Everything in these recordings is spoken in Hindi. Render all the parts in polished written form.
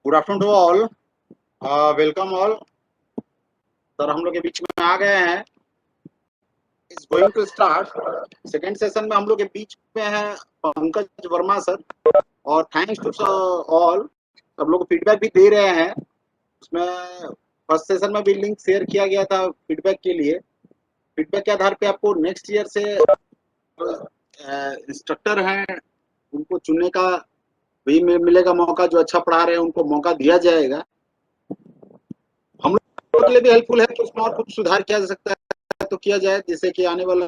Good afternoon to all, welcome all. Sir हम लोग के बीच में आ गए हैं। Is going to start second session में। हम लोग के बीच में है पंकज वर्मा सर, और थैंक्स टू ऑल। सब लोग फीडबैक भी दे रहे हैं। उसमें फर्स्ट सेशन में भी लिंक शेयर किया गया था फीडबैक के लिए। फीडबैक के आधार पे आपको नेक्स्ट ईयर से इंस्ट्रक्टर हैं उनको चुनने का भी मिलेगा मौका। जो अच्छा पढ़ा रहे हैं उनको मौका दिया जाएगा। हम लोग के लिए भी हेल्पफुल है कि उसमें और कुछ सुधार किया जा सकता है तो किया जाए, जिससे कि आने वाला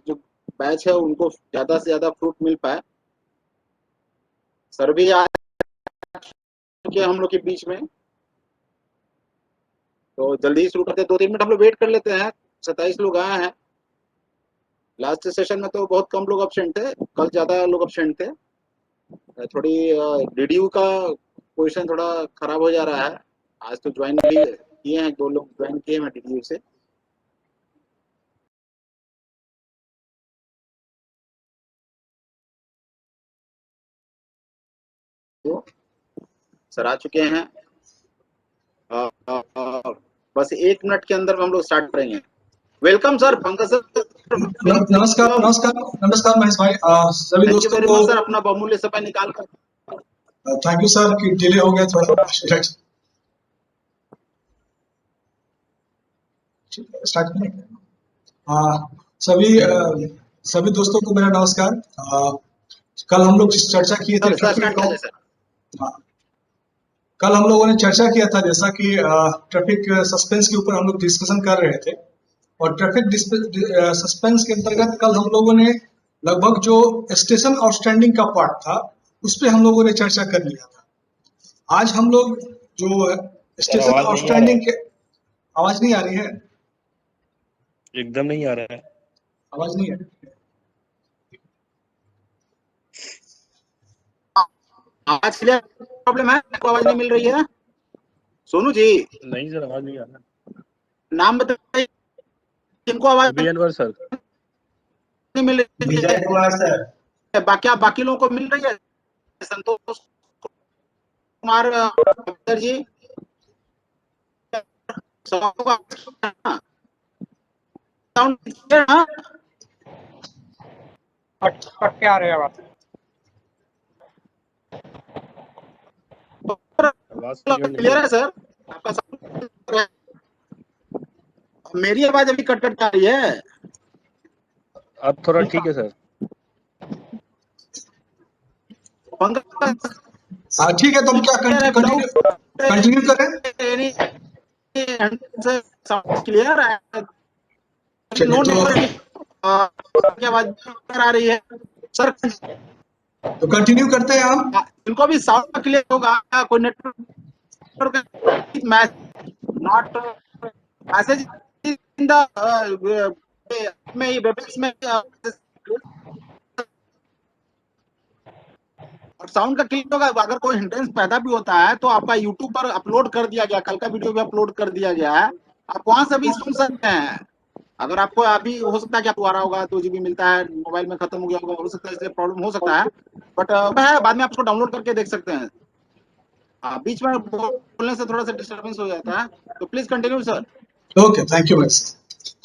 जो बैच है उनको ज्यादा से ज्यादा फ्रूट मिल पाए। सर भी आ चुके हैं हम लोग के बीच में, तो जल्दी ही शुरू करते हैं। 2-3 मिनट हम लोग वेट कर लेते हैं। 27 लोग आए हैं। लास्ट सेशन में तो बहुत कम लोग अपसेंट थे, कल ज्यादा लोग अपसेंट थे। थोड़ी डीडीयू का पोजीशन थोड़ा खराब हो जा रहा है। आज तो ज्वाइन भी किए हैं, 2 लोग ज्वाइन किए हैं डीडीयू से। तो सर आ चुके हैं। बस 1 मिनट के अंदर हम लोग स्टार्ट करेंगे। Welcome sir, Pankaj sir. नमस्कार नमस्कार नमस्कार महेश भाई। सभी थैंक यू दोस्तों वेरी को मच सर, अपना बहुमूल्य समय निकाल कर। थैंक यू सर कि डिले हो गया थोड़ा। स्टार्ट करें। सभी दोस्तों को मेरा नमस्कार। कल हम लोग चर्चा किए थे कल हम लोगों ने चर्चा किया था जैसा कि ट्रैफिक सस्पेंस के ऊपर हम लोग डिस्कशन कर रहे थे। और ट्रैफिक सस्पेंस के अंतर्गत कल हम लोगों ने लगभग जो स्टेशन आउटस्टैंडिंग का पार्ट था उस पर हम लोगों ने चर्चा कर लिया था। आज हम लोग जो स्टेशन आउटस्टैंडिंग के आवाज नहीं आ रही है, एकदम नहीं आ रहा है, आवाज नहीं है। आज क्लियर प्रॉब्लम है, आपको आवाज नहीं मिल रही है? सोनू जी नहीं सर, आवाज नहीं आ रहा। नाम बताइए, इनको आवाज अनवर सर नहीं मिल रही है। विजय कुमार सर। बाकी लोगों को मिल रही है? संतोष कुमार जी, साउंड क्लियर है? कट के आ रहे हैं आवाज। क्लियर है सर? आपका साउंड है? मेरी आवाज अभी कट कट आ रही है। अब थोड़ा ठीक है सर। ठीक है, तो हम क्या कंटिन्यू करें? क्लियर है? आवाज आ रही है सर? तो कंटिन्यू करते हैं हम। इनको भी साउंड क्लियर होगा? कोई network not message in the में वेबसाइट में और साउंड का क्लियर होगा। अगर कोई हिंड्रेंस पैदा भी होता है तो आपका यूट्यूब पर अपलोड कर दिया गया, कल का वीडियो भी अपलोड कर दिया गया है, आप वहां से भी सुन सकते हैं। अगर आपको अभी हो सकता है कि आपको आ रहा होगा, 2 GB मिलता है, मोबाइल में खत्म हो गया होगा, हो सकता है इसलिए प्रॉब्लम हो सकता है, बट है बाद में आप उसको डाउनलोड करके देख सकते हैं। बीच में बोलने से थोड़ा सा डिस्टर्बेंस हो जाता है, तो please continue sir. Okay, thank you max.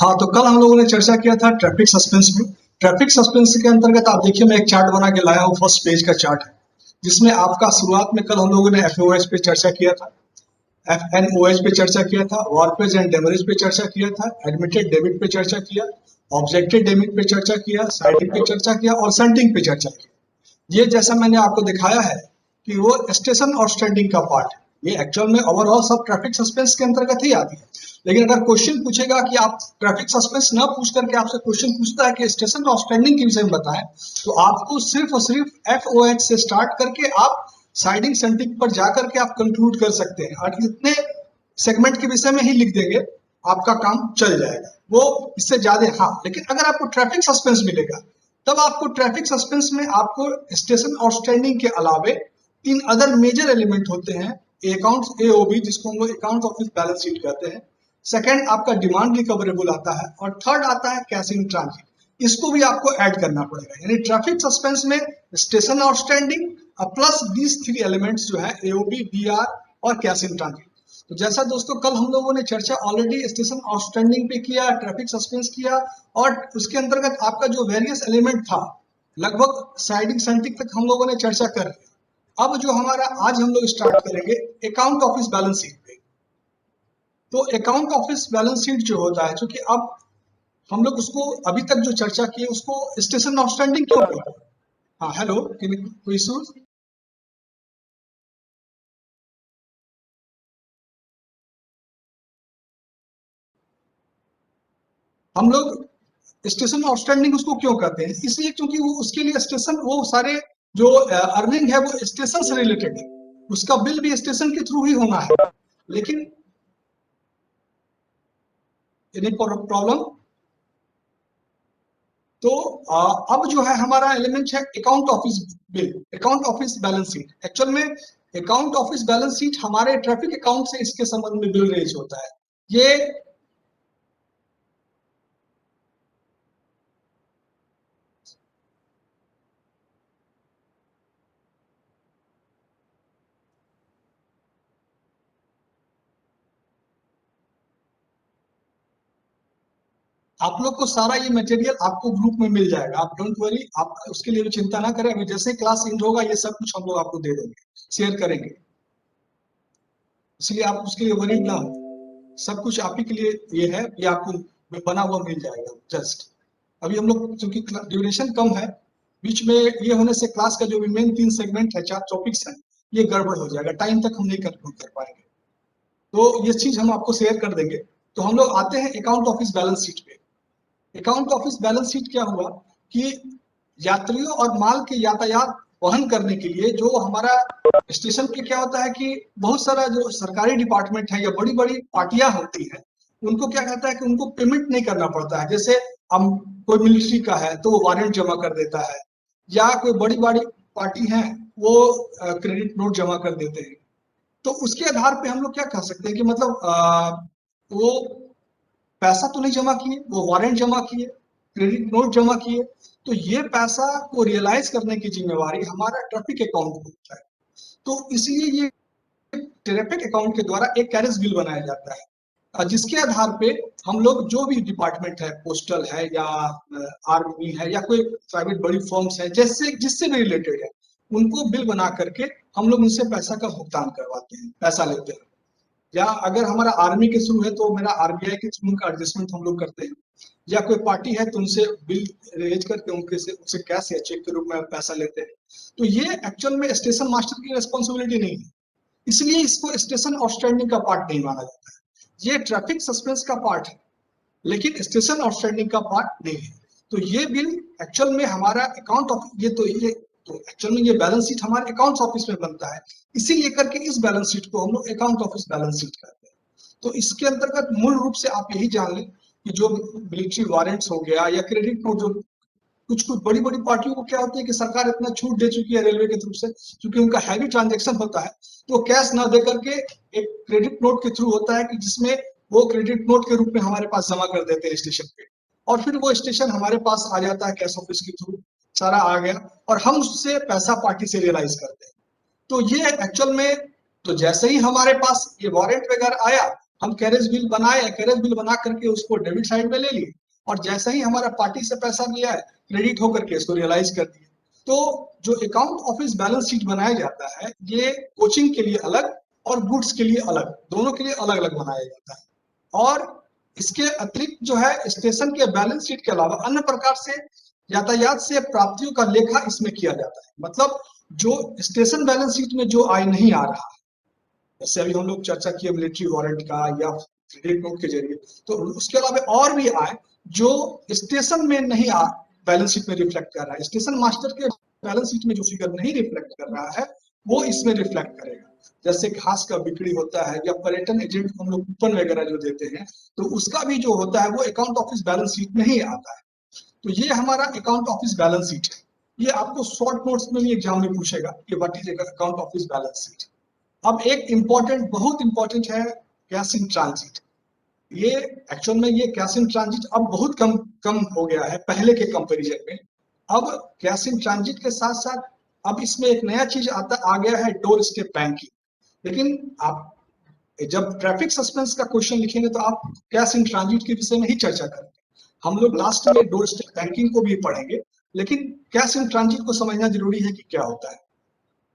हाँ, तो कल हम लोगों ने चर्चा किया था ट्रैफिक सस्पेंस में। ट्रैफिक सस्पेंस के अंतर्गत आप देखिए, मैं एक चार्ट बना के लाया हूँ, फर्स्ट पेज का चार्ट है, जिसमें आपका शुरुआत में कल हम लोगों ने FOH पे चर्चा किया था, FNOH पे चर्चा किया था, वॉरपेज एंड डेमरेज पे चर्चा किया था, एडमिटेड डेबिट पे चर्चा किया, ऑब्जेक्टेड डेबिट पे चर्चा किया, साइडिंग पे चर्चा किया और सेंटिंग पे चर्चा किया। ये जैसा मैंने आपको दिखाया है कि वो स्टेशन आउटस्टैंडिंग का पार्ट है। ये एक्चुअल में ओवरऑल सब ट्रैफिक सस्पेंस के अंतर्गत ही आती है। लेकिन अगर क्वेश्चन पूछेगा कि आप ट्रैफिक सस्पेंस न पूछ करके आपसे क्वेश्चन पूछता है कि स्टेशन आउटस्टैंडिंग के विषय में बताएं, तो आपको सिर्फ और सिर्फ FOH से स्टार्ट करके आप साइडिंग सेंटिंग पर जाकर के आप कंक्लूड कर सकते हैं और इतने सेगमेंट के विषय में ही लिख देंगे, आपका काम चल जाएगा। वो इससे ज्यादा हाँ, लेकिन अगर आपको ट्रैफिक सस्पेंस मिलेगा तब आपको ट्रैफिक सस्पेंस में आपको स्टेशन आउटस्टैंडिंग के अलावे 3 अदर मेजर एलिमेंट होते हैं। अकाउंट्स AOB, जिसको हम लोग अकाउंट ऑफिस बैलेंस शीट कहते हैं। सेकंड आपका डिमांड रिकवरेबल आता है और थर्ड आता है कैश इन ट्रांजिट। इसको भी आपको ऐड करना पड़ेगा। यानी ट्रैफिक सस्पेंस में station outstanding plus these 3 elements जो है AOB, DR और कैश इन ट्रांजिट। तो जैसा दोस्तों कल हम लोगों ने चर्चा ऑलरेडी स्टेशन आउटस्टैंडिंग पे किया, ट्रैफिक सस्पेंस किया, और उसके अंतर्गत आपका जो वेरियस एलिमेंट था लगभग साइडिंग सेंटिंग तक हम लोगों ने चर्चा कर लिया। अब जो हमारा आज हम लोग स्टार्ट करेंगे अकाउंट ऑफिस बैलेंस शीट पे। तो अकाउंट ऑफिस बैलेंस शीट जो होता है, क्योंकि अब हम लोग उसको अभी तक जो चर्चा किए उसको स्टेशन आउटस्टैंडिंग क्यों कहते हैं? हाँ हेलो, कोई इशू? हम लोग स्टेशन आउटस्टैंडिंग उसको क्यों कहते हैं? इसलिए क्योंकि वो उसके लिए स्टेशन, वो सारे जो अर्निंग है वो स्टेशन से रिलेटेड है, उसका बिल भी स्टेशन के थ्रू ही होना है। लेकिन एनी प्रॉब्लम? तो अब जो है हमारा एलिमेंट है account office bill, account office balance sheet. Actual में अकाउंट ऑफिस बैलेंस शीट हमारे ट्रैफिक अकाउंट से इसके संबंध में बिल रेज होता है। ये आप लोग को सारा ये मटेरियल आपको ग्रुप में मिल जाएगा, आप डोंट वरी, आप उसके लिए भी चिंता ना करें। अभी जैसे क्लास एंड होगा ये सब कुछ हम लोग आपको दे देंगे, शेयर करेंगे, इसलिए आप उसके लिए वरी ना हो। सब कुछ आप ही के लिए ये है, ये आपको बना हुआ मिल जाएगा। जस्ट अभी हम लोग चूंकि ड्यूरेशन कम है, बीच में ये होने से क्लास का जो भी मेन 3 सेगमेंट है, 4 टॉपिक्स हैं, ये गड़बड़ हो जाएगा, टाइम तक हम नहीं कंक्लूड कर पाएंगे। तो ये चीज हम आपको शेयर कर देंगे। तो हम लोग आते हैं अकाउंट ऑफिस बैलेंस शीट पे। अकाउंट ऑफिस बैलेंस शीट क्या हुआ कि यात्रियों और माल के यातायात वहन करने के लिए जो हमारा स्टेशन पे क्या होता है कि बहुत सारा जो सरकारी डिपार्टमेंट है या बड़ी बड़ी पार्टियां होती है, उनको क्या कहता है कि उनको पेमेंट नहीं करना पड़ता है। जैसे हम कोई मिलिट्री का है तो वो वारंट जमा कर देता है, या कोई बड़ी बड़ी पार्टी है वो क्रेडिट नोट जमा कर देते हैं। तो उसके आधार पे हम लोग क्या कह सकते हैं कि मतलब वो पैसा तो नहीं जमा किए, वो वारंट जमा किए, क्रेडिट नोट जमा किए, तो ये पैसा को रियलाइज करने की जिम्मेवारी हमारा ट्रैफिक अकाउंट को होता है। तो इसलिए ये ट्रैफिक अकाउंट के द्वारा एक कैरेज बिल बनाया जाता है, जिसके आधार पे हम लोग जो भी डिपार्टमेंट है, पोस्टल है या आर्मी है या कोई प्राइवेट बड़ी फर्म्स है, जैसे जिससे भी रिलेटेड है, उनको बिल बना करके हम लोग उनसे पैसा का भुगतान करवाते हैं, पैसा लेते हैं। या अगर हमारा आर्मी के थ्रू है तो मेरा आरबीआई के थ्रू उनका एडजस्टमेंट हम लोग करते हैं, या कोई पार्टी है तो उनसे बिल रेज करके उनके से उनसे कैश या चेक के रूप में पैसा लेते हैं। तो ये एक्चुअल में स्टेशन मास्टर की रिस्पॉन्सिबिलिटी नहीं है, इसलिए इसको स्टेशन आउटस्टैंडिंग का पार्ट नहीं माना जाता है। ये ट्रैफिक सस्पेंस का पार्ट है, लेकिन स्टेशन आउटस्टैंडिंग का पार्ट नहीं है। तो ये बिल एक्चुअल में हमारा अकाउंट ऑफ ये तो एक्चुअल में ये बैलेंस शीट हमारे अकाउंट्स ऑफिस में बनता है, इसीलिए करके इस बैलेंस शीट को हम लोग अकाउंट ऑफिस बैलेंस शीट कहते हैं। तो इसके अंतर्गत मूल रूप से आप यही जान लें कि जो मिलिट्री वारंट्स हो गया या क्रेडिट नोट, जो कुछ कुछ बड़ी बड़ी पार्टियों को क्या होती है कि सरकार इतना छूट दे चुकी है रेलवे के थ्रू से, क्योंकि उनका हैवी ट्रांजेक्शन होता है, तो कैश ना दे करके एक क्रेडिट नोट के थ्रू होता है कि जिसमें वो क्रेडिट नोट के रूप में हमारे पास जमा कर देते हैं स्टेशन पे, और फिर वो स्टेशन हमारे पास आ जाता है कैश ऑफिस के थ्रू, सारा आ गया और हम उससे पैसा पार्टी से रियलाइज करते हैं। तो ये एक्चुअल में, तो जैसे ही हमारे पास ये वारंट वगैरह आया, हम कैरेज बिल बनाए, कैरेज बिल बना करके उसको डेबिट साइड में ले लिए, और जैसे ही हमारा पार्टी से पैसा लिया है क्रेडिट होकर के इसको रियलाइज कर दिया। तो जो अकाउंट ऑफिस बैलेंस शीट बनाया जाता है, ये कोचिंग के लिए अलग और गुड्स के लिए अलग, दोनों के लिए अलग अलग बनाया जाता है। और इसके अतिरिक्त जो है स्टेशन के बैलेंस शीट के अलावा अन्य प्रकार से यातायात से प्राप्तियों का लेखा इसमें किया जाता है। मतलब जो स्टेशन बैलेंस शीट में जो आय नहीं आ रहा, जैसे अभी हम लोग चर्चा किए मिलिट्री वारंट का या क्रेडिट नोट के जरिए, तो उसके अलावा और भी आय जो स्टेशन में नहीं आ बैलेंस शीट में रिफ्लेक्ट कर रहा है, स्टेशन मास्टर के बैलेंस शीट में जो फिगर नहीं रिफ्लेक्ट कर रहा है वो इसमें रिफ्लेक्ट करेगा। जैसे घास का बिक्री होता है या पर्यटन एजेंट को हम लोग कूपन वगैरह जो देते हैं, तो उसका भी जो होता है वो अकाउंट ऑफिस बैलेंस शीट में ही आता है। तो ये हमारा अकाउंट ऑफिस बैलेंस शीट है। ये आपको शॉर्ट नोट्स में भी एग्जाम में पूछेगा कि what is account office balance sheet. अब एक इंपॉर्टेंट, बहुत इंपॉर्टेंट है कैश इन ट्रांजिट। ये एक्चुअल में ये कैश इन ट्रांजिट अब बहुत कम कम हो गया है पहले के कंपैरिजन में। अब कैश इन ट्रांजिट के साथ साथ अब इसमें एक नया चीज आ गया है, डोर स्टेप बैंकिंग। लेकिन आप जब ट्रैफिक सस्पेंस का क्वेश्चन लिखेंगे तो आप कैश इन ट्रांजिट के विषय में ही चर्चा करेंगे। हम लोग लास्ट में डोर स्टेप बैंकिंग को भी पढ़ेंगे, लेकिन कैश इन ट्रांजिट को समझना जरूरी है कि क्या होता है।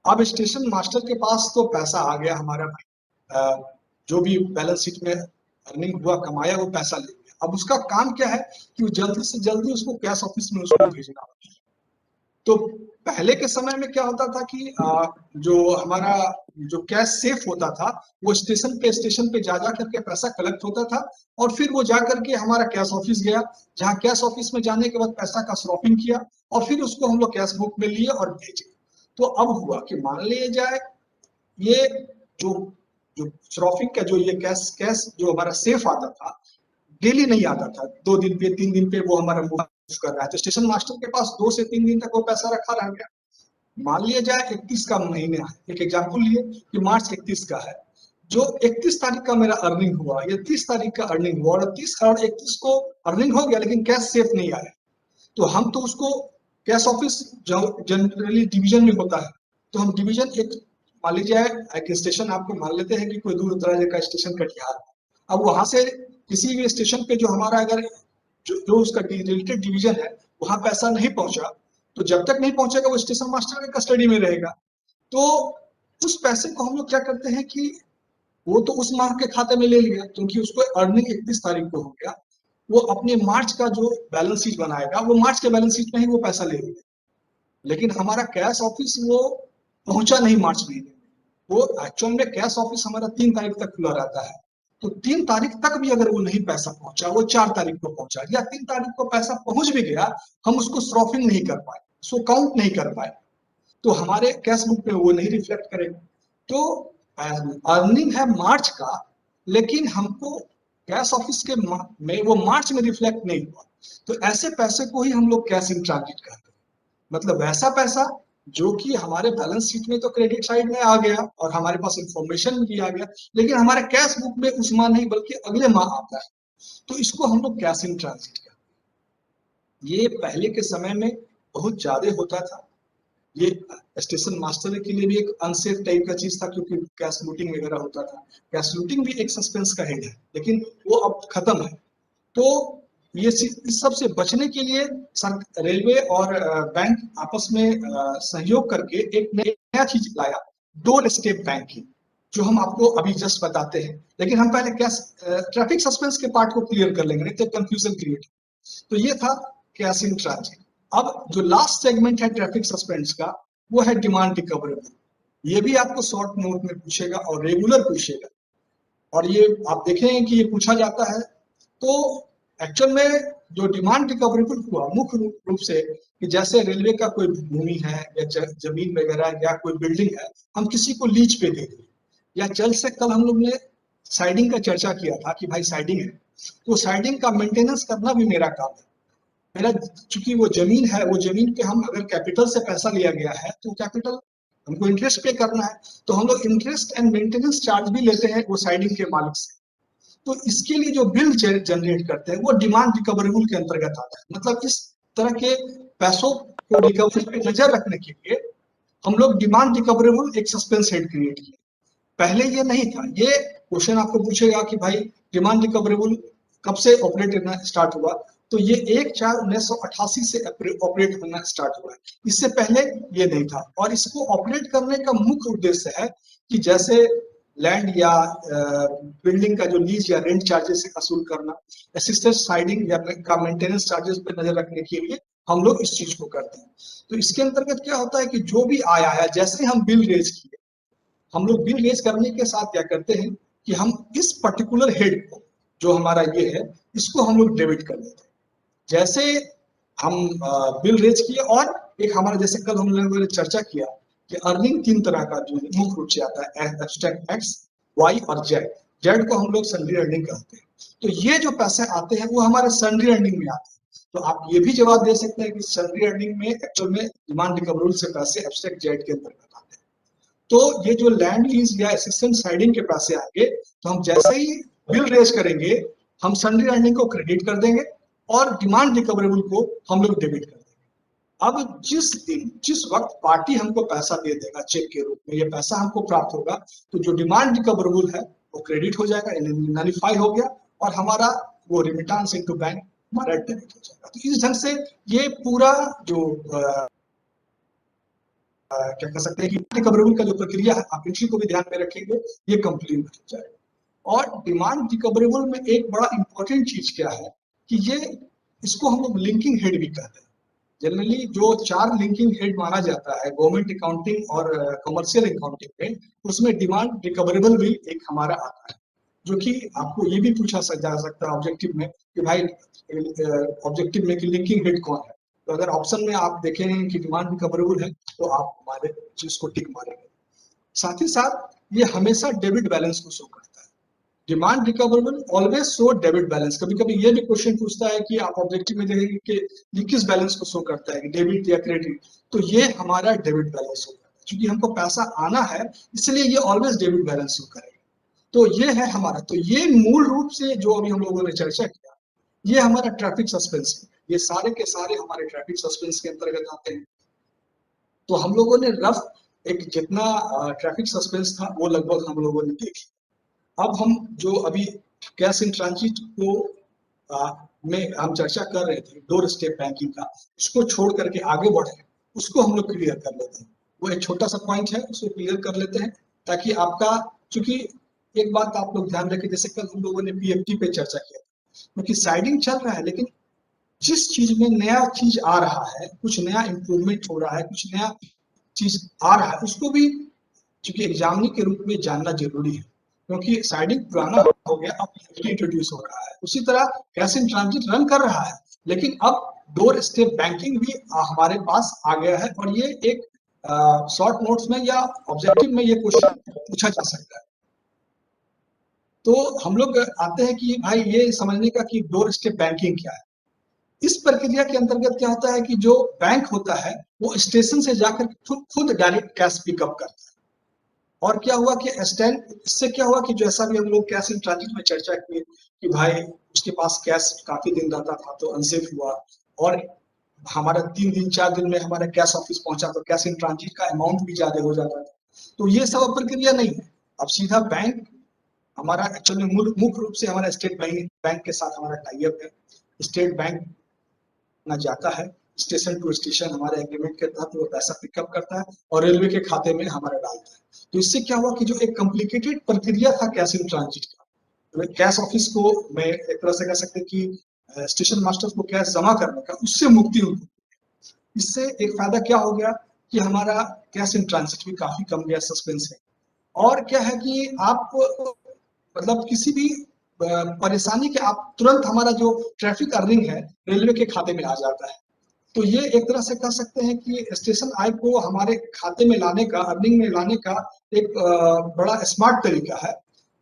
अब स्टेशन मास्टर के पास तो पैसा आ गया हमारा भाई, जो भी बैलेंस शीट में अर्निंग हुआ कमाया वो पैसा ले गया। अब उसका काम क्या है कि वो जल्दी से जल्दी उसको कैश ऑफिस में उसको भेजना होता है। तो पहले के समय में क्या होता था कि जो हमारा जो कैश सेफ होता था वो स्टेशन पे जा करके पैसा कलेक्ट होता था, और फिर वो जा करके हमारा कैश ऑफिस गया, जहाँ कैश ऑफिस में जाने के बाद पैसा का श्रॉपिंग किया और फिर उसको हम लोग कैश बुक में लिए और भेजे। तो अब हुआ कि मान लिया जाए ये जो जो श्रॉपिंग का जो ये कैश जो हमारा सेफ आता था, डेली नहीं आता था, 2 दिन पे 3 दिन पे वो हमारा मूव कर रहा है, तो स्टेशन मास्टर के पास 2 से 3 दिन तक वो पैसा रखा रह गया। मान लिया जाए 31 का महीना है, एक एग्जाम्पल लिए कि मार्च 31 का है, जो 31 तारीख का मेरा अर्निंग हुआ, या 30 तारीख का अर्निंग हुआ, और 31 को अर्निंग हो गया लेकिन कैश सेफ नहीं आया, तो हम तो उसको कैश ऑफिस जो जनरली डिवीजन में होता है, तो हम डिवीजन एक मान लीजिए एक स्टेशन आपको मान लेते हैं कि कोई दूर दराजे का स्टेशन कटिहार, अब वहां से किसी भी स्टेशन पे जो हमारा अगर जो उसका रिलेटेड डिवीजन है वहां पैसा नहीं पहुंचा, तो जब तक नहीं पहुंचेगा वो स्टेशन मास्टर के कस्टडी में रहेगा। तो उस पैसे को हम लोग क्या करते हैं कि वो तो उस माह के खाते में ले लिया, क्योंकि उसको अर्निंग 31 तारीख को हो गया, वो अपने मार्च का जो बैलेंस शीट बनाएगा वो मार्च के बैलेंस शीट में ही वो पैसा ले लिया। लेकिन हमारा कैश ऑफिस वो पहुंचा नहीं मार्च महीने में, वो एक्चुअल में कैश ऑफिस हमारा 3 तारीख तक खुला रहता है, तो 3 तारीख तक भी अगर वो नहीं पैसा पहुंचा, वो 4 तारीख को पहुंचा, या 3 तारीख को पैसा पहुंच भी गया, हम उसको श्रॉपिंग नहीं कर पाए, उसको काउंट नहीं कर पाए, तो हमारे कैश बुक में वो नहीं रिफ्लेक्ट करेगा। तो अर्निंग है मार्च का, लेकिन हमको कैश ऑफिस के में वो मार्च में रिफ्लेक्ट नहीं हुआ, तो ऐसे पैसे को ही हम लोग कैश इन ट्रांजिट कहते हैं। मतलब वैसा पैसा जो कि हमारे बैलेंस शीट में तो क्रेडिट साइड में आ गया और हमारे पास इंफॉर्मेशन भी आ गया, लेकिन हमारे कैश बुक में उस माह नहीं बल्कि अगले माह आता है, तो इसको हम लोग कैश इन ट्रांजिट कहते हैं। ये पहले के समय में बहुत ज्यादा होता था, ये स्टेशन मास्टर के लिए भी एक अनसेफ टाइप का चीज था, क्योंकि कैश लूटिंग वगैरह होता था। कैश लूटिंग भी एक सस्पेंस का हेड है, लेकिन वो अब खत्म है। तो ये इस सब से बचने के लिए रेलवे और बैंक आपस में सहयोग करके एक नया चीज लाया, डोर स्टेप बैंकिंग, जो हम आपको अभी जस्ट बताते हैं। लेकिन हम पहले कैश ट्रैफिक सस्पेंस के पार्ट को क्लियर कर लेंगे, नहीं तो कंफ्यूजन क्रिएट। तो ये था कैश इन ट्रांजिट। अब जो लास्ट सेगमेंट है ट्रैफिक सस्पेंस का, वो है डिमांड रिकवरेबल। ये भी आपको शॉर्ट नोट में पूछेगा और रेगुलर पूछेगा, और ये आप देखेंगे कि ये पूछा जाता है। तो एक्चुअल में जो डिमांड रिकवरेबल हुआ मुख्य रूप से कि जैसे रेलवे का कोई भूमि है या जमीन वगैरह या कोई बिल्डिंग है, हम किसी को लीज पे दे दें, या चल से कल हम लोग ने साइडिंग का चर्चा किया था कि भाई साइडिंग है, तो साइडिंग का मेंटेनेंस करना भी मेरा काम है। मेरा चूंकि वो जमीन है, वो जमीन पे हम अगर कैपिटल से पैसा लिया गया है तो कैपिटल हमको इंटरेस्ट पे करना है, तो हम लोग इंटरेस्ट एंड मेंटेनेंस चार्ज भी लेते हैं वो साइडिंग के मालिक से। तो इसके लिए जो बिल जनरेट करते हैं वो डिमांड रिकवरेबल के अंतर्गत आता है। मतलब इस तरह के पैसों को रिकवरी पे नजर रखने के लिए हम लोग डिमांड रिकवरेबल एक सस्पेंस हेड क्रिएट किए। पहले ये नहीं था। ये क्वेश्चन आपको पूछेगा कि भाई डिमांड रिकवरेबल कब से ऑपरेट करना स्टार्ट हुआ, तो ये 1/4/1988 से ऑपरेट करना स्टार्ट हुआ है। इससे पहले ये नहीं था, और इसको ऑपरेट करने का मुख्य उद्देश्य है कि जैसे लैंड या बिल्डिंग का जो लीज या रेंट चार्जेस वसूल करना, असिस्टेड साइडिंग या का मेंटेनेंस चार्जेस पे नजर रखने के लिए हम लोग इस चीज को करते हैं। तो इसके अंतर्गत क्या होता है कि जो भी आया है, जैसे हम बिल रेज किए, हम लोग बिल रेज करने के साथ क्या करते हैं कि हम इस पर्टिकुलर हेड को, जो हमारा ये है, इसको हम लोग डेबिट कर देते हैं। जैसे हम बिल रेज किए, और एक हमारा जैसे कल हम लोगों ने चर्चा किया कि अर्निंग 3 तरह का जो मुख्य रूप से आता है, एब्स्ट्रैक्ट एक्स, वाई और जेड। जेड को हम लोग सन्ड्री अर्निंग कहते हैं। तो ये जो पैसे आते हैं वो हमारे सन्ड्री अर्निंग में आते हैं। तो आप ये भी जवाब दे सकते हैं कि सन्ड्री अर्निंग में एक्चुअल में डिमांड रिकवरेबल से पैसे एब्स्ट्रैक्ट जेड के अंतर्गत आते हैं। तो ये जो लैंड लीज या असिस्टेंट साइडिंग के पैसे आएंगे, तो हम जैसे ही बिल रेज करेंगे, हम सन्ड्री अर्निंग को क्रेडिट कर देंगे और डिमांड रिकवरेबल को हम लोग डेबिट कर देंगे। अब जिस वक्त पार्टी हमको पैसा दे देगा चेक के रूप में, ये पैसा हमको प्राप्त होगा, तो जो डिमांड रिकवरेबल है वो क्रेडिट हो जाएगा, नलिफाई हो गया, और हमारा वो रिमिटेंस इनटू बैंक हमारा डेबिट हो जाएगा। तो इस ढंग से ये पूरा जो क्या कह सकते हैं कि रिकवरेबल का जो प्रक्रिया है, आप इसी को भी ध्यान में रखेंगे, ये कंप्लीट हो जाएगा। और डिमांड रिकवरेबल में एक बड़ा इंपॉर्टेंट चीज क्या है कि ये इसको हम लोग लिंकिंग हेड भी कहते हैं। जनरली जो 4 लिंकिंग हेड माना जाता है गवर्नमेंट अकाउंटिंग और कमर्शियल अकाउंटिंग में, उसमें डिमांड रिकवरेबल भी एक हमारा आता है, जो कि आपको ये भी पूछा जा सकता है ऑब्जेक्टिव में कि भाई ऑब्जेक्टिव में कि लिंकिंग हेड कौन है। तो अगर ऑप्शन में आप देखें कि डिमांड रिकवरेबल है तो आप हमारे चीज को टिक मारेंगे। साथ ही साथ ये हमेशा डेबिट बैलेंस को शो करता है। Demand recoverable always show debit balance. कभी कभी ये भी क्वेश्चन पूछता है कि आप ऑब्जेक्टिव में देखेंगे कि ये किस बैलेंस को शो करता है, डेबिट या क्रेडिट, तो ये हमारा डेबिट बैलेंस शो करता है। क्योंकि हमको पैसा आना है इसलिए ये ऑलवेज डेबिट बैलेंस शो करेगा। तो ये है हमारा, तो ये मूल रूप से जो अभी हम लोगों ने चर्चा किया, ये हमारा ट्रैफिक सस्पेंस है। ये सारे के सारे हमारे ट्रैफिक सस्पेंस के अंतर्गत आते हैं। तो हम लोगों ने रफ एक जितना ट्रैफिक सस्पेंस था वो लगभग हम लोगों ने देखी। अब हम जो अभी कैश इन ट्रांजिट को में हम चर्चा कर रहे थे, डोर स्टेप बैंकिंग का, उसको छोड़ करके आगे बढ़े, उसको हम लोग क्लियर कर लेते हैं। वो एक छोटा सा पॉइंट है, उसको क्लियर कर लेते हैं ताकि आपका, चूंकि एक बात आप लोग ध्यान रखें, जैसे कल हम लोगों ने पीएफटी पे चर्चा किया था, क्योंकि साइडिंग चल रहा है, लेकिन जिस चीज में नया चीज आ रहा है, कुछ नया इंप्रूवमेंट हो रहा है, कुछ नया चीज आ रहा है, उसको भी चूंकि एग्जामिनी के रूप में जानना जरूरी है, क्योंकि साइडिंग पुराना हो गया, अब इंट्रोड्यूस हो रहा है। उसी तरह कैश इन ट्रांजिट रन कर रहा है, लेकिन अब डोर स्टेप बैंकिंग भी हमारे पास आ गया है, और ये एक शॉर्ट नोट्स में या ऑब्जेक्टिव में ये क्वेश्चन पूछा जा सकता है। तो हम लोग आते हैं कि भाई ये समझने का कि डोर स्टेप बैंकिंग क्या है। इस प्रक्रिया के अंतर्गत क्या होता है कि जो बैंक होता है वो स्टेशन से जाकर खुद डायरेक्ट कैश पिकअप करता है। और क्या हुआ कि इससे क्या हुआ कि जैसा भी हम लोग कैश इन ट्रांजिट में चर्चा किए कि भाई उसके पास कैश काफी दिन रहता था तो अनसेफ हुआ, और हमारा 3 दिन 4 दिन में हमारा कैश ऑफिस पहुंचा तो कैश इन ट्रांजिट का अमाउंट भी ज्यादा हो जाता था। तो ये सब प्रक्रिया नहीं है। अब सीधा बैंक हमारा एक्चुअली मुख्य रूप से हमारा स्टेट बैंक के साथ हमारा टाई अप है। स्टेट बैंक ना जाता है स्टेशन टू स्टेशन, हमारे एग्रीमेंट के तहत वो पैसा पिकअप करता है और रेलवे के खाते में हमारा डालता है। तो इससे क्या हुआ कि जो एक कॉम्प्लिकेटेड प्रक्रिया था कैश इन ट्रांजिट का, तो कैश ऑफिस को मैं एक तरह से कह सकते हैं कि स्टेशन मास्टर को कैश जमा करने का, उससे मुक्ति हुई। इससे एक फायदा क्या हो गया कि हमारा कैश इन ट्रांजिट भी काफी कम गया, सस्पेंस है। और क्या है कि आप मतलब किसी भी परेशानी के आप तुरंत हमारा जो ट्रैफिक अर्निंग है रेलवे के खाते में आ जाता है। तो ये एक तरह से कह सकते हैं कि स्टेशन आय को हमारे खाते में लाने का, अर्निंग में लाने का एक बड़ा स्मार्ट तरीका है।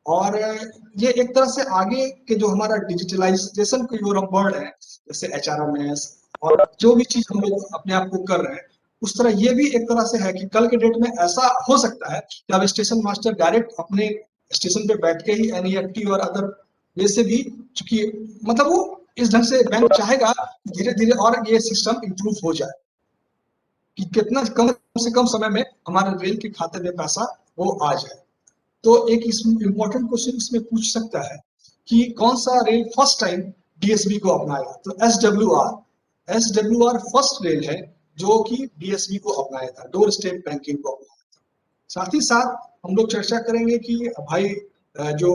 और ये एक तरह से आगे के जो हमारा डिजिटलाइजेशन की जो वर्ड है, जैसे HRMS और जो भी चीज हम लोग अपने आप को कर रहे हैं, उस तरह ये भी एक तरह से है कि कल के डेट में ऐसा हो सकता है कि अब स्टेशन मास्टर डायरेक्ट अपने स्टेशन पे बैठ के ही NEFT और अदर वे से भी, चूंकि मतलब वो इस ढंग से बैंक चाहेगा धीरे धीरे और ये सिस्टम इंप्रूव हो जाए कि कितना कम से कम समय में हमारे रेल के खाते में पैसा वो आ जाए। तो एक इम्पोर्टेंट क्वेश्चन इसमें पूछ सकता है कि कौन सा रेल फर्स्ट टाइम DSB को अपनाया, तो SWR फर्स्ट रेल है जो कि DSB को अपनाया था, डोर स्टेप बैंकिंग को अपनाया था। साथ ही साथ हम लोग चर्चा करेंगे कि भाई जो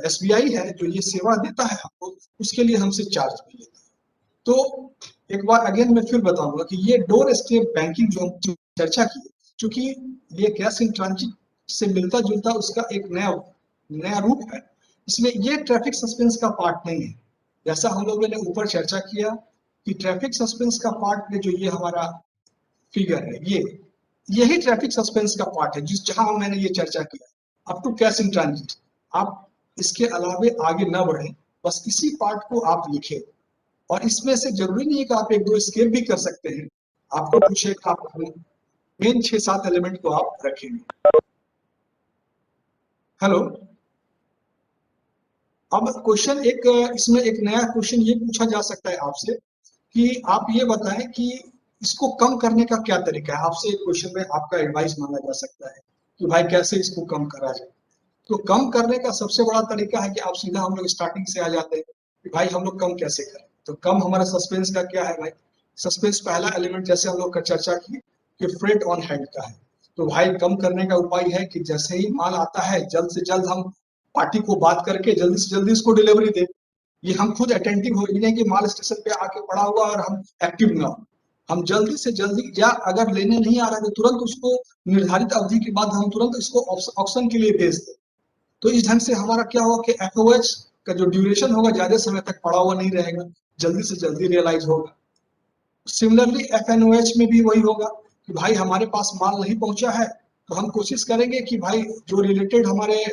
SBI है जो ये सेवा देता है हमको, उसके लिए हमसे चार्ज भी लेता है। तो एक बार अगेन मैं फिर बताऊंगा कि ये डोर स्टेप बैंकिंग जो हम चर्चा की, क्योंकि ये कैश इन ट्रांजिट से मिलता जुलता उसका एक नया रूप है, इसमें ये ट्रैफिक सस्पेंस का पार्ट नहीं है। जैसा हम लोगों ने ऊपर चर्चा किया कि ट्रैफिक सस्पेंस का पार्ट में जो ये हमारा फिगर है, यही ट्रैफिक सस्पेंस का पार्ट है जहां मैंने ये चर्चा किया up to cash in transit. आप इसके अलावे आगे न बढ़े, बस इसी पार्ट को आप लिखें। और इसमें से जरूरी नहीं है कि आप 1-2 स्केप भी कर सकते हैं, आपको पूछे आप मेन 6-7 एलिमेंट को आप रखेंगे। हेलो, अब क्वेश्चन इसमें एक नया क्वेश्चन ये पूछा जा सकता है आपसे कि आप ये बताएं कि इसको कम करने का क्या तरीका है? आपसे एक क्वेश्चन में आपका एडवाइस मांगा जा सकता है कि भाई कैसे इसको कम करा जाए। तो कम करने का सबसे बड़ा तरीका है कि आप सीधा हम लोग स्टार्टिंग से आ जाते हैं कि भाई हम लोग कम कैसे करें। तो कम हमारा सस्पेंस का क्या है भाई? सस्पेंस पहला एलिमेंट जैसे हम लोग का चर्चा की कि फ्रेट ऑन हैंड का है। तो भाई कम करने का उपाय है कि जैसे ही माल आता है जल्द से जल्द हम पार्टी को बात करके जल्दी से जल्दी इसको डिलीवरी दें। ये हम खुद अटेंटिव हो, ये नहीं कि माल स्टेशन पे आके पड़ा हुआ और हम एक्टिव ना हो। हम जल्दी से जल्दी, या अगर लेने नहीं आ रहा है तो तुरंत उसको निर्धारित अवधि के बाद हम तुरंत इसको ऑक्शन के लिए भेज दें। तो इस ढंग से हमारा क्या होगा कि एफओएच का जो ड्यूरेशन होगा ज्यादा समय तक पड़ा हुआ नहीं रहेगा, जल्दी से जल्दी रियलाइज होगा। सिमिलरली एफएनओएच में भी वही होगा कि भाई हमारे पास माल नहीं पहुंचा है तो हम कोशिश करेंगे कि भाई जो रिलेटेड हमारे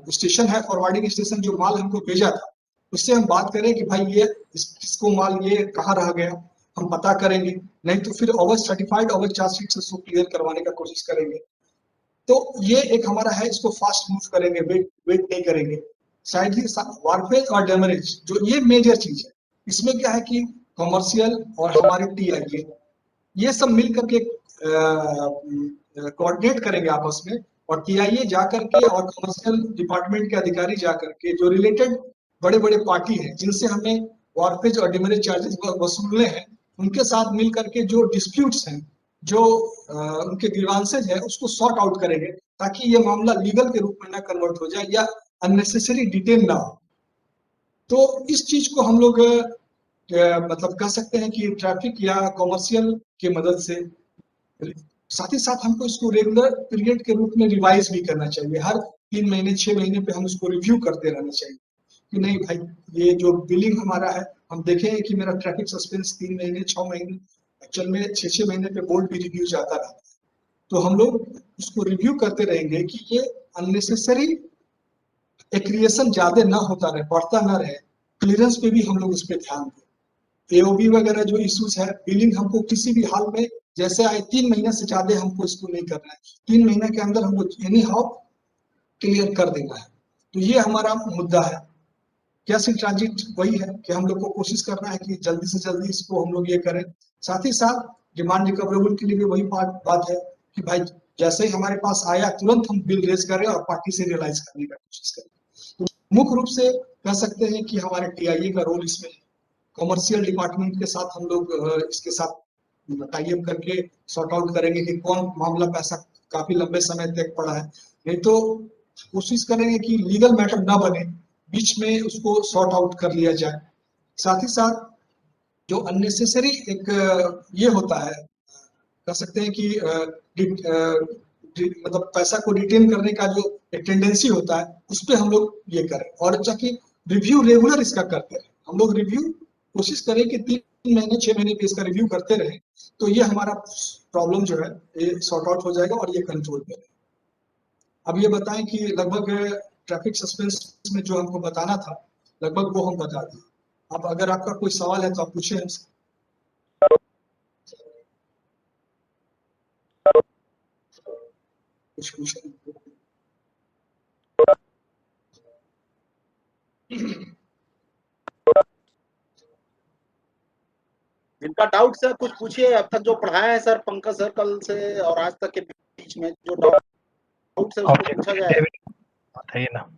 स्टेशन है, फॉरवर्डिंग स्टेशन, जो माल हमको भेजा था उससे हम बात करें कि भाई ये इसको माल ये कहाँ रह गया, हम पता करेंगे। नहीं तो फिर ओवर सर्टिफाइड ओवर चार्जशीट से उसको क्लियर करवाने का कोशिश करेंगे। तो ये एक हमारा है, इसको फास्ट मूव करेंगे, वेट वेट नहीं करेंगे। शायद ही वारफेज और डेमरेज जो ये मेजर चीज है। इसमें क्या है कि कमर्शियल और हमारे टीआईए ये सब मिल करके कोऑर्डिनेट करेंगे आपस में, और टीआईए जा करके और कमर्शियल डिपार्टमेंट के अधिकारी जा करके जो रिलेटेड बड़े बड़े पार्टी हैं जिनसे हमें वारफेज और डिमरेज चार्जेस वसूलने हैं, उनके साथ मिल करके जो डिस्प्यूट्स हैं, जो उनके ग्रीवांसेज है, उसको सॉर्ट आउट करेंगे ताकि ये मामला लीगल के रूप में ना कन्वर्ट हो जाए या अननेसेसरी डिटेन ना हो। तो इस चीज को हम लोग मतलब कह सकते हैं कि ट्रैफिक या कॉमर्शियल की मदद से, साथ ही साथ हमको इसको रेगुलर पीरियड के रूप में रिवाइज भी करना चाहिए। हर 3 महीने 6 महीने पे हम उसको रिव्यू करते रहना चाहिए कि नहीं भाई ये जो बिलिंग हमारा है, हम देखें कि मेरा ट्रैफिक सस्पेंस 3 महीने 6 महीने, एक्चुअल में 6 6 महीने पे बोर्ड भी रिव्यू जाता रहता है। तो हम लोग उसको रिव्यू करते रहेंगे कि ये अननेसेसरी एक्रिएशन ज्यादा ना होता रहे, बढ़ता ना रहे। क्लियरेंस पे भी हम लोग उस पर ध्यान दें। एओबी वगैरह जो इश्यूज है, बिलिंग हमको किसी भी हाल में जैसे आए 3 महीने से ज्यादा हमको इसको नहीं करना है, 3 महीने के अंदर हमको एनी हाउ क्लियर कर देना है। तो ये हमारा मुद्दा है। कैश इन ट्रांजिट वही है कि हम लोग को कोशिश करना है कि जल्दी से जल्दी इसको हम लोग ये करें। साथ ही साथ डिमांड रिकवरेबल के लिए भी वही बात है कि भाई जैसे ही हमारे पास आया तुरंत हम बिल रेज करें और पार्टी से रियलाइज करने का कोशिश करें। तो मुख्य रूप से कह सकते हैं कि हमारे टीआईए का रोल इसमें, कॉमर्शियल डिपार्टमेंट के साथ हम लोग इसके साथ टाई अप करके सॉर्ट आउट करेंगे कि कौन मामला पैसा काफी लंबे समय तक पड़ा है। नहीं तो कोशिश करेंगे कि लीगल मैटर ना बने, बीच में उसको सॉर्ट आउट कर लिया जाए। साथ ही साथ जो अननेसेसरी एक ये होता है, कह सकते हैं कि मतलब पैसा को रिटेन करने का जो एक टेंडेंसी होता है उस पर हम लोग ये करें, और ताकि रिव्यू रेगुलर इसका करते रहे। हम लोग रिव्यू कोशिश करें कि 3 महीने 6 महीने पे इसका रिव्यू करते रहे, तो ये हमारा प्रॉब्लम जो है ये सॉर्ट आउट हो जाएगा और ये कंट्रोल में रहेगा। अब ये बताएं कि लगभग ट्रैफिक सस्पेंस में जो हमको बताना था लगभग वो हम बता दिए। अब अगर आपका कोई सवाल है तो आप पूछे हमसे। कुछ पूछे। जिनका डाउट सर कुछ पूछिए। अब तक जो पढ़ाया है सर पंकज सर कल से और आज तक के बीच में जो डाउट है उसको पूछा जाए। बताइए ना।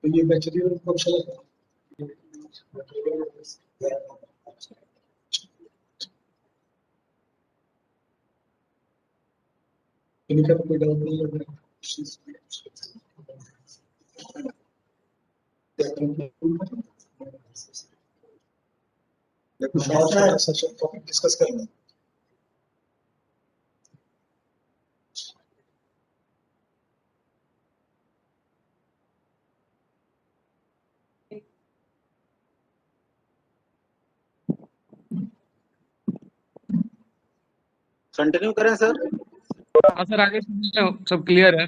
तो ये बैचलर कब चलेगा? इनका तो कोई डाउट नहीं है। कुछ और सच टॉपिक डिस्कस करना। कंटिन्यू करें सर? हाँ सर, आगे सब क्लियर है।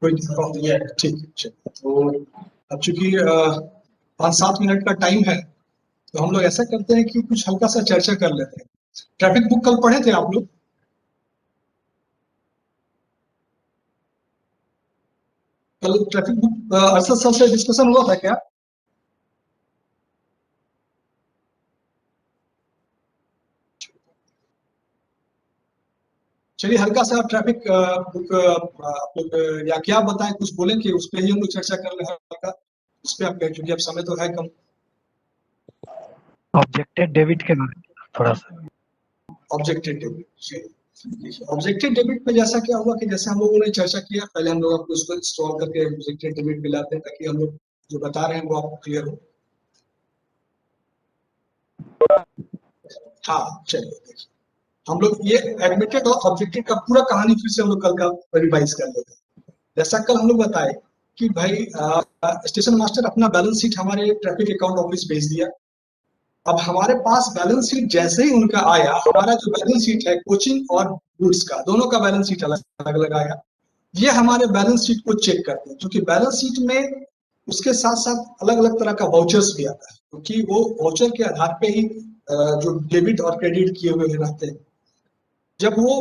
कोई दिक्कत नहीं है, ठीक है, चलिए। तो अब चूंकि 5-7 मिनट का टाइम है, तो हम लोग ऐसा करते हैं कि कुछ हल्का सा चर्चा कर लेते हैं। ट्रैफिक बुक कल पढ़े थे आप लोग? कल ट्रैफिक बुक अरशद सर से डिस्कशन हुआ था क्या? चलिए, हल्का सा ट्रैफिक बुक आप लोग या क्या बताएं, कुछ बोलें कि उस पर ही हम लोग चर्चा कर रहे हैं हल्का उस पर, आप क्योंकि अब समय तो है कम। ऑब्जेक्टेड डेबिट के बारे में थोड़ा सा। ऑब्जेक्टेड डेबिट, ऑब्जेक्टेड डेबिट में जैसा क्या हुआ कि जैसे हम लोगों ने चर्चा किया, पहले हम लोग आपको उसको इंस्टॉल करके ऑब्जेक्टेड डेबिट मिलाते हैं ताकि हम लोग जो बता रहे हैं वो आपको क्लियर हो। हाँ, चलिए देखिए, हम लोग ये एडमिटेड और ऑब्जेक्टेड का पूरा कहानी फिर से हम लोग कल का रिवाइज कर लेते हैं। जैसा कल हम लोग बताए कि भाई स्टेशन मास्टर अपना बैलेंस शीट हमारे ट्रैफिक अकाउंट ऑफिस भेज दिया। अब हमारे पास बैलेंस शीट जैसे ही उनका आया, हमारा जो बैलेंस शीट है कोचिंग और गुड्स का, दोनों का बैलेंस शीट अलग अलग आया। ये हमारे बैलेंस शीट को चेक करते हैं, क्योंकि बैलेंस शीट में उसके साथ साथ अलग अलग तरह का वाउचर्स भी आता है, क्योंकि वो वाउचर के आधार पे ही जो डेबिट और क्रेडिट किए हुए रहते हैं। जब वो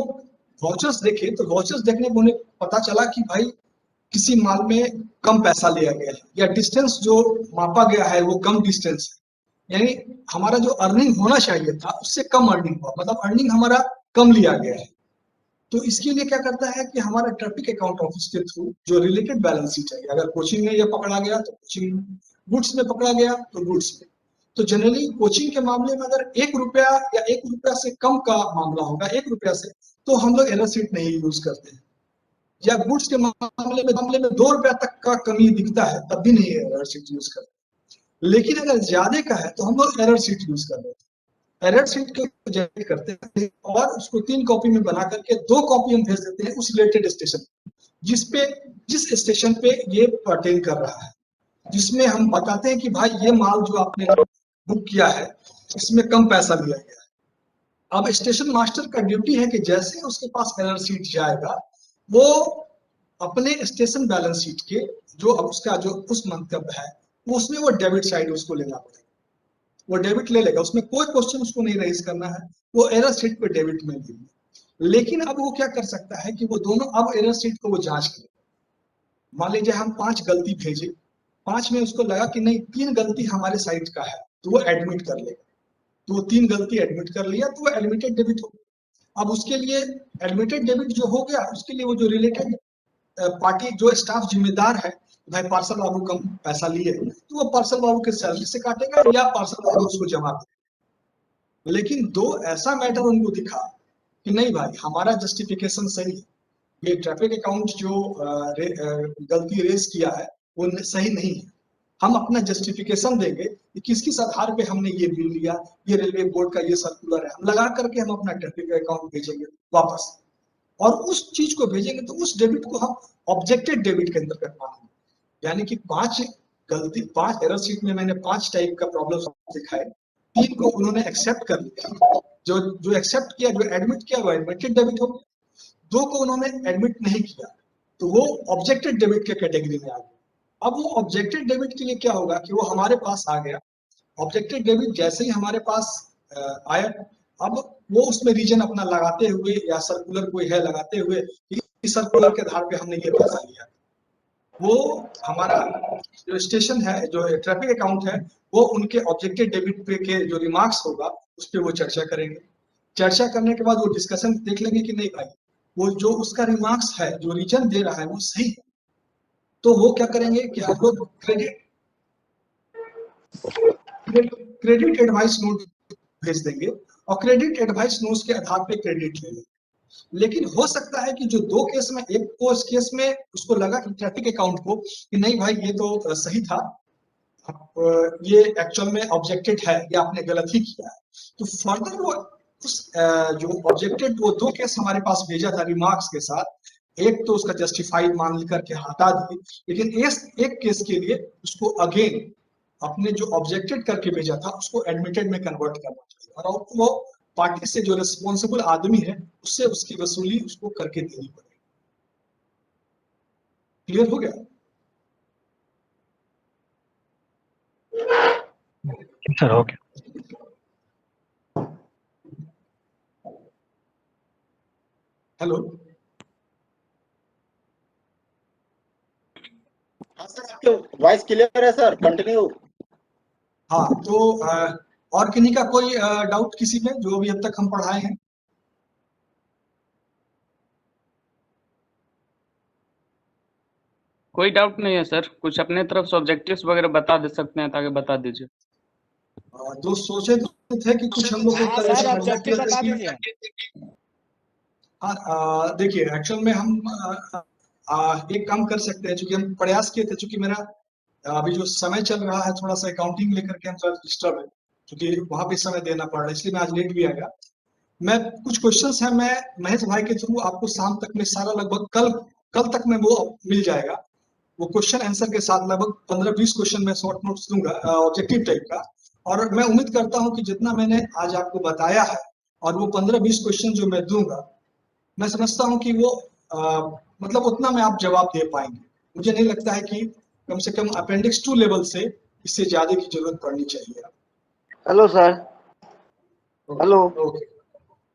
वाउचर्स देखे तो वाउचर्स देखने पर उन्हें पता चला कि भाई किसी माल में कम पैसा लिया गया है, या डिस्टेंस जो मापा गया है वो कम डिस्टेंस है, यानी हमारा जो अर्निंग होना चाहिए था उससे कम अर्निंग हुआ, मतलब अर्निंग हमारा कम लिया गया है। तो इसके लिए क्या करता है कि हमारा ट्रैफिक अकाउंट ऑफिस के थ्रू जो रिलेटेड बैलेंस शीट है, अगर कोचिंग में ये पकड़ा गया तो कोचिंग, गुड्स में पकड़ा गया तो गुड्स में। तो जनरली कोचिंग के मामले में अगर 1 रुपया या 1 रुपया से कम का मामला होगा, 1 रुपया से, तो हम लोग एरर शीट नहीं यूज करते हैं। या गुड्स के मामले में 2 रुपया तक का कमी दिखता है तब भी नहीं एरर शीट यूज करते। लेकिन अगर ज्यादा का है तो हम लोग एरर शीट यूज कर लेते हैं। एरर शीट को जनरेट करते हैं और उसको 3 कॉपी में बना करके 2 कॉपी हम भेज देते हैं उस रिलेटेड स्टेशन, जिस स्टेशन पे ये पर्टेन कर रहा है, जिसमें हम बताते हैं कि भाई ये माल जो आपने बुक किया है इसमें कम पैसा लिया गया है। अब स्टेशन मास्टर का ड्यूटी है कि जैसे ही उसके पास एरर शीट जाएगा, वो अपने स्टेशन बैलेंस शीट के जो अब उसका जो उस मंतव्य है उसमें वो डेबिट साइड उसको लेना पड़ेगा, वो डेबिट ले लेगा, उसमें कोई क्वेश्चन उसको नहीं रेज करना है, वो एरर शीट पे डेबिट में लेगा। लेकिन अब वो क्या कर सकता है कि वो दोनों अब एरर शीट को वो जांच करे। मान लीजिए हम 5 गलती भेजे, 5 में उसको लगा कि नहीं 3 गलती हमारे साइड का है, तो वो एडमिट कर लेगा। तो वो 3 गलती एडमिट कर लिया तो वो एडमिटेड डेबिट हो। अब उसके लिए एडमिटेड डेबिट जो हो गया, उसके लिए वो जो रिलेटेड पार्टी जो स्टाफ जिम्मेदार है, भाई पार्सल बाबू कम पैसा लिए, तो वो पार्सल बाबू के सैलरी से काटेगा या पार्सल बाबू उसको जमा करेगा। लेकिन दो ऐसा मैटर उनको दिखा कि नहीं भाई हमारा जस्टिफिकेशन सही है, ये ट्रैफिक अकाउंट जो गलती रेज किया है वो सही नहीं है, हम अपना जस्टिफिकेशन देंगे कि किस किस आधार पे हमने ये बिल लिया, ये रेलवे बोर्ड का ये सर्कुलर है, हम लगा करके हम अपना ट्रैफिक अकाउंट भेजेंगे वापस, और उस चीज को भेजेंगे तो उस डेबिट को हम ऑब्जेक्टेड डेबिट के अंतर्गत मानेंगे। यानी कि 5 एरर शीट में मैंने 5 टाइप का प्रॉब्लम दिखाए, 3 को उन्होंने एक्सेप्ट कर लिया, जो एक्सेप्ट किया, जो एडमिट किया वो एडमिटेड डेबिट हो गया, 2 को उन्होंने एडमिट नहीं किया तो वो ऑब्जेक्टेड डेबिट के कैटेगरी में आ गया। अब वो ऑब्जेक्टेड डेबिट के लिए क्या होगा कि वो हमारे पास आ गया, ऑब्जेक्टेड डेबिट जैसे ही हमारे पास आया, अब वो उसमें रीजन अपना लगाते हुए या सर्कुलर कोई है लगाते हुए इस सर्कुलर के आधार पे हमने ये पैसा लिया, वो हमारा जो स्टेशन है, जो ट्रैफिक अकाउंट है, वो उनके ऑब्जेक्टेड डेबिट पे के जो रिमार्क्स होगा उस पर वो चर्चा करेंगे। चर्चा करने के बाद वो डिस्कशन देख लेंगे कि नहीं भाई वो जो उसका रिमार्क्स है, जो रीजन दे रहा है वो सही है, तो वो क्या करेंगे कि हम लोग क्रेडिट एडवाइस नोट भेज देंगे और क्रेडिट एडवाइस नोट के आधार पे क्रेडिट ले लेंगे। लेकिन हो सकता है कि जो 2 केस में, एक को इस केस में उसको लगा कि ट्रैफिक अकाउंट को कि नहीं भाई ये तो सही था, ये एक्चुअल में ऑब्जेक्टेड है, ये आपने गलत ही किया है, तो फर्दर वो उस जो ऑब्जेक्टेड वो 2 केस हमारे पास भेजा था रिमार्क्स के साथ, एक तो उसका जस्टिफाइड मान करके हटा दिए, लेकिन एक केस के लिए उसको अगेन अपने जो ऑब्जेक्टेड करके भेजा था उसको एडमिटेड में कन्वर्ट करना चाहिए, और वो पार्टी से जो रिस्पॉन्सिबल आदमी है उससे उसकी वसूली उसको करके देनी पड़ेगी। क्लियर हो गया? सर हो गया। हेलो, हाँ सर, आपकी वॉइस क्लियर है सर, कंटिन्यू। हाँ तो और किन्हीं का कोई डाउट किसी में जो अभी अब तक हम पढ़ाए हैं? कोई डाउट नहीं है सर, कुछ अपने तरफ से ऑब्जेक्टिव्स वगैरह बता दे सकते हैं, ताकि बता दीजिए। जो सोचे तो थे कि कुछ हम लोग को हाँ कल सर, ऐसा करना ऑब्जेक्टिव चाहिए बता कि दीजिए। हाँ, देखिए एक्चुअल में हम एक काम कर सकते हैं, चूंकि हम प्रयास किए थे, चूंकि मेरा अभी जो समय चल रहा है थोड़ा सा अकाउंटिंग लेकर के हम थोड़ा डिस्टर्ब है, क्योंकि वहां पे समय देना पड़ रहा है, इसलिए मैं आज लेट भी आ गया। मैं कुछ क्वेश्चंस हैं, मैं महेश भाई के थ्रू आपको शाम तक में सारा लगभग कल तक में वो मिल जाएगा। वो क्वेश्चन आंसर के साथ लगभग 15-20 क्वेश्चन में शॉर्ट नोट्स दूंगा ऑब्जेक्टिव टाइप का। और मैं उम्मीद करता हूं कि जितना मैंने आज आपको बताया है और वो 15-20 क्वेश्चन जो मैं दूंगा, मैं समझता हूं कि वो मतलब उतना में आप जवाब दे पाएंगे। मुझे नहीं लगता है कि कम से कम अपेंडिक्स 2 लेवल से इससे ज्यादा की जरूरत पड़नी चाहिए। Hello sir. हेलो। ओके,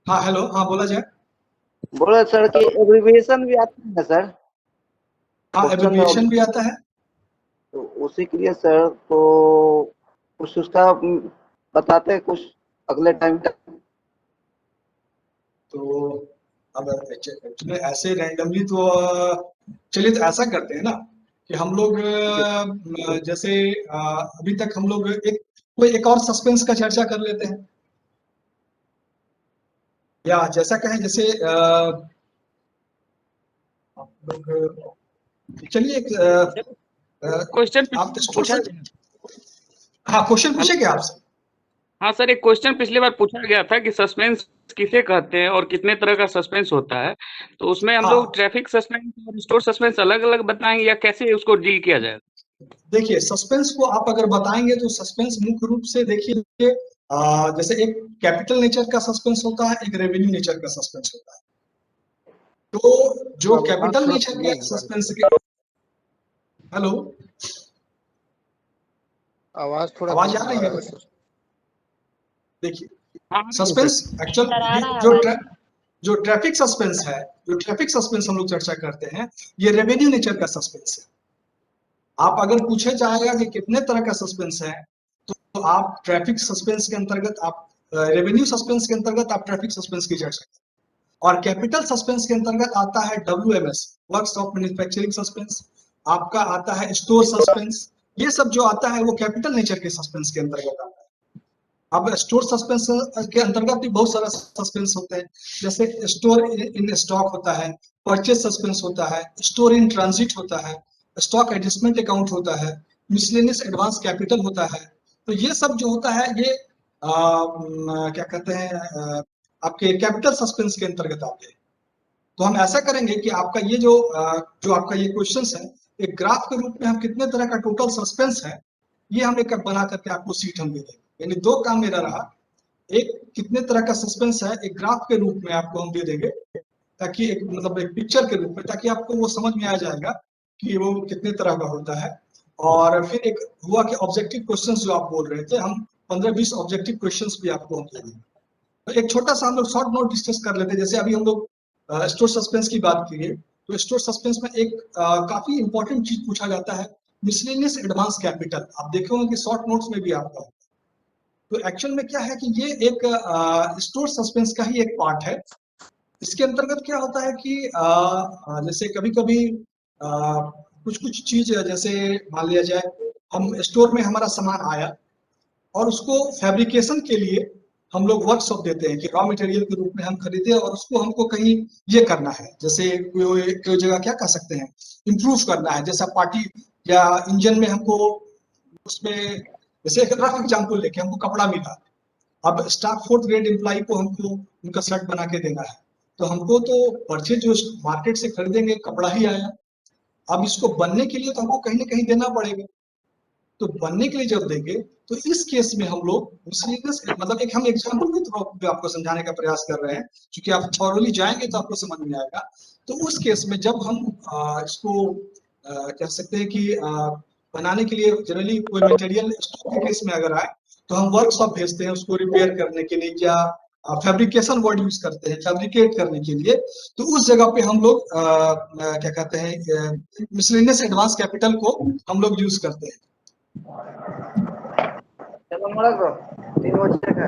हाँ हेलो, हाँ बोला जाए। बोले सर कि एब्रिविएशन भी आता है सर? हाँ, क्वेश्चन में एब्रिविएशन भी आता है। तो उसी के लिए सर, तो कुछ उसका बताते हैं कुछ अगले टाइम तक। तो अब एक्चुअली ऐसे रैंडमली तो चलिए तो ऐसा करते हैं ना कि हम लोग जैसे अभी तक हम लोग एक और सस्पेंस का चर्चा कर लेते हैं, या जैसा कहें जैसे आप लोग चलिए एक क्वेश्चन आप पूछा। हाँ क्वेश्चन पूछे क्या आपसे? हाँ सर, एक क्वेश्चन पिछली बार पूछा गया था कि सस्पेंस किसे कहते हैं और कितने तरह का सस्पेंस होता है, तो उसमें हम हाँ लोग ट्रैफिक सस्पेंस और स्टोर सस्पेंस अलग अलग बताएंगे, या कैसे उसको डील किया जाएगा? देखिए, सस्पेंस को आप अगर बताएंगे तो सस्पेंस मुख्य रूप से देखिए जैसे एक कैपिटल नेचर का सस्पेंस होता है, एक रेवेन्यू नेचर का सस्पेंस होता है। तो जो कैपिटल नेचर के सस्पेंस के, हेलो आवाज थोड़ा आवाज कम आ आ रही रहा है? है सर। देखिए, हाँ सस्पेंस एक्चुअल जो ट्रैफिक सस्पेंस है, जो ट्रैफिक सस्पेंस हम लोग चर्चा करते हैं, ये रेवेन्यू नेचर का सस्पेंस है। आप अगर पूछे जाएगा कि कितने तरह का सस्पेंस है, तो आप ट्रैफिक सस्पेंस के अंतर्गत आप रेवेन्यू सस्पेंस के अंतर्गत आप ट्रैफिक सस्पेंस की चर्चा करें। और कैपिटल सस्पेंस के अंतर्गत आता है WMS, works of manufacturing suspense, आपका आता है स्टोर सस्पेंस। ये सब जो आता है वो कैपिटल नेचर के सस्पेंस के अंतर्गत आता है। अब स्टोर सस्पेंस के अंतर्गत भी बहुत सारा सस्पेंस होते हैं, जैसे स्टोर इन स्टॉक होता है, परचेज सस्पेंस होता है, स्टोर इन ट्रांजिट होता है, स्टॉक एडजस्टमेंट अकाउंट होता है, मिसलेनियस एडवांस कैपिटल होता है। तो ये सब जो होता है ये क्या कहते हैं आपके कैपिटल सस्पेंस के अंतर्गत आते हैं। तो हम ऐसा करेंगे कि आपका ये जो आपका ये क्वेश्चंस है, एक ग्राफ के रूप में हम कितने तरह का टोटल सस्पेंस है, ये हम एक बना करके आपको सीट हम दे देंगे। यानी दो काम मेरा रहा, एक कितने तरह का सस्पेंस है एक ग्राफ के रूप में आपको हम दे देंगे, ताकि एक मतलब एक पिक्चर के रूप में, ताकि आपको वो समझ में आ जाएगा कि वो कितने तरह का होता है। और फिर एक हुआ कि ऑब्जेक्टिव क्वेश्चंस जो आप बोल रहे थे, हम 15-20 ऑब्जेक्टिव क्वेश्चंस भी आपको हम दे देंगे। तो एक छोटा सा हम लोग शॉर्ट नोट डिस्कस कर लेते हैं। जैसे अभी हम लोग स्टोर सस्पेंस की बात की है, तो स्टोर सस्पेंस में एक काफी इंपॉर्टेंट चीज पूछा जाता है, मिसलेनियस एडवांस कैपिटल। आप देखे होंगे कि शॉर्ट नोट्स में भी आपका। तो एक्चुअल में क्या है कि ये एक स्टोर सस्पेंस का ही एक पार्ट है। इसके अंतर्गत क्या होता है कि जैसे कभी कभी कुछ कुछ चीज, जैसे मान लिया जाए हम स्टोर में हमारा सामान आया और उसको फैब्रिकेशन के लिए हम लोग वर्कशॉप देते हैं कि रॉ मटेरियल के रूप में हम खरीदे और उसको हमको कहीं ये करना है, जैसे कोई जगह क्या कह सकते हैं इम्प्रूव करना है, जैसा पार्टी या इंजन में हमको उसमें, जैसे एक रफ एग्जाम्पल लेके हमको कपड़ा मिला, अब स्टाफ 4th ग्रेड एम्प्लॉय को हमको उनका शर्ट बना के देना है, तो हमको तो परचेज जो मार्केट से खरीदेंगे कपड़ा ही आया, अब इसको बनने के लिए तो हमको कहीं ना कहीं देना पड़ेगा। तो बनने के लिए जब देंगे तो इस केस में हम लोग मतलब एक हम एग्जाम्पल के थ्रू आपको समझाने का प्रयास कर रहे हैं, क्योंकि आप थॉरली जाएंगे तो आपको समझ में आएगा। तो उस केस में जब हम इसको कह सकते हैं कि बनाने के लिए जनरली कोई मटेरियल स्टॉक के केस में अगर आए तो हम वर्कशॉप भेजते हैं उसको रिपेयर करने के लिए, या फैब्रिकेशन वर्ड यूज करते हैं फैब्रिकेट करने के लिए। तो उस जगह पे हम लोग क्या कहते हैं मिसलेनियस एडवांस कैपिटल को हम लोग यूज करते हैं। चलो मरद बro, 3 बजे का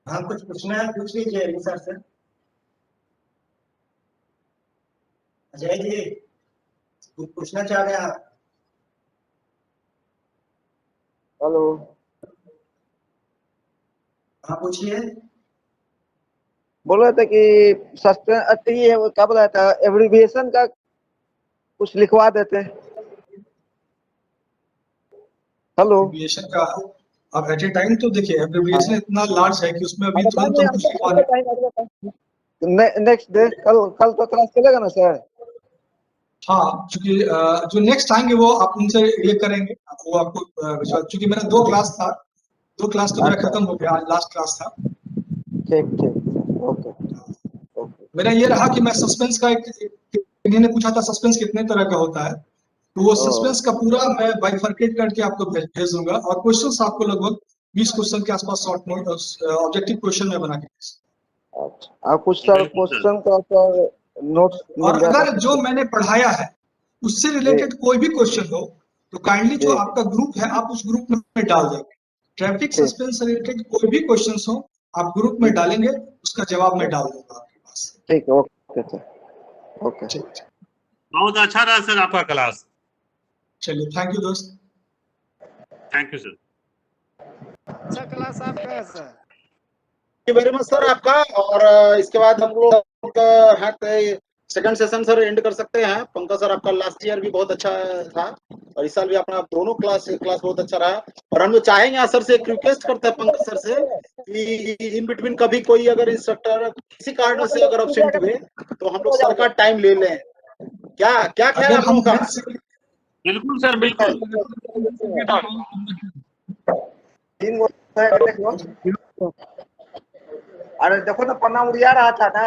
हाँ, कुछ पूछना है पूछ लीजिए सर से। अजय जी कुछ पूछना चाह रहे हैं आप? हेलो, हाँ पूछिए। बोल रहे थे कि सस्पेंस ये क्या बोला था, एब्रिविएशन का कुछ लिखवा देते। हेलो, एब्रिविएशन का अब एट ए टाइम तो देखिए एब्रिविएशन इतना लार्ज है कि उसमें अभी तुरंत हम कुछ लिखवा नहीं। नेक्स्ट डे कल तो क्लास चलेगा ना सर? हाँ, क्योंकि जो नेक्स्ट आएंगे वो आप उनसे ये करेंगे, वो आपको क्योंकि मेरा 2 क्लास था, 2 क्लास तो मेरा खत्म हो गया, आज लास्ट क्लास था। ठीक ओके ओके। मेरा ये रहा कि मैं सस्पेंस का इन्होंने पूछा था सस्पेंस कितने तरह का होता है, तो वो सस्पेंस का पूरा मैं बाइफरकेट करके आपको भेज दूंगा, और क्वेश्चंस आपको लगभग 20 क्वेश्चन के आसपास शॉर्ट नोट ऑब्जेक्टिव क्वेश्चन में बना के। अच्छा, आप कुछ सर क्वेश्चन का सर नोट्स और अगर जो मैंने पढ़ाया है उससे रिलेटेड कोई भी क्वेश्चन हो तो काइंडली जो आपका ग्रुप है आप उस ग्रुप में डाल देंगे। ट्रैफिक सस्पेंस से रिलेटेड कोई भी क्वेश्चन हो आप ग्रुप में डालेंगे, उसका जवाब मैं डाल दूंगा आपके पास। ठीक, ओके सर, ओके। बहुत अच्छा रहा सर आपका क्लास। चलिए, थैंक यू दोस्त। Thank you sir. अच्छा क्लास आपका है sir. Thank you very much sir आपका। और इसके बाद हम लोग है सेकंड सेशन सर एंड कर सकते हैं। पंकज सर आपका लास्ट ईयर भी बहुत अच्छा था और इस साल भी अपना दोनों क्लास बहुत अच्छा रहा। और हम लोग चाहेंगे सर से एक रिक्वेस्ट करते हैं पंकज सर से कि इन बिटवीन कभी कोई अगर इंस्ट्रक्टर किसी कारण से अगर अब्सेंट हुए तो हम लोग सर का टाइम ले लें। क्या क्या ख्याल है आप लोगों का? बिल्कुल सर, बिल्कुल। 3 गो देख लो। अरे देखो ना, पन्ना उड़िया रहा था ना।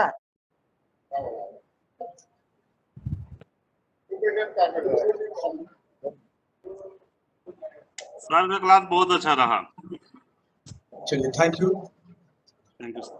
सर का क्लास बहुत अच्छा रहा। चलिए, thank you. Thank you sir.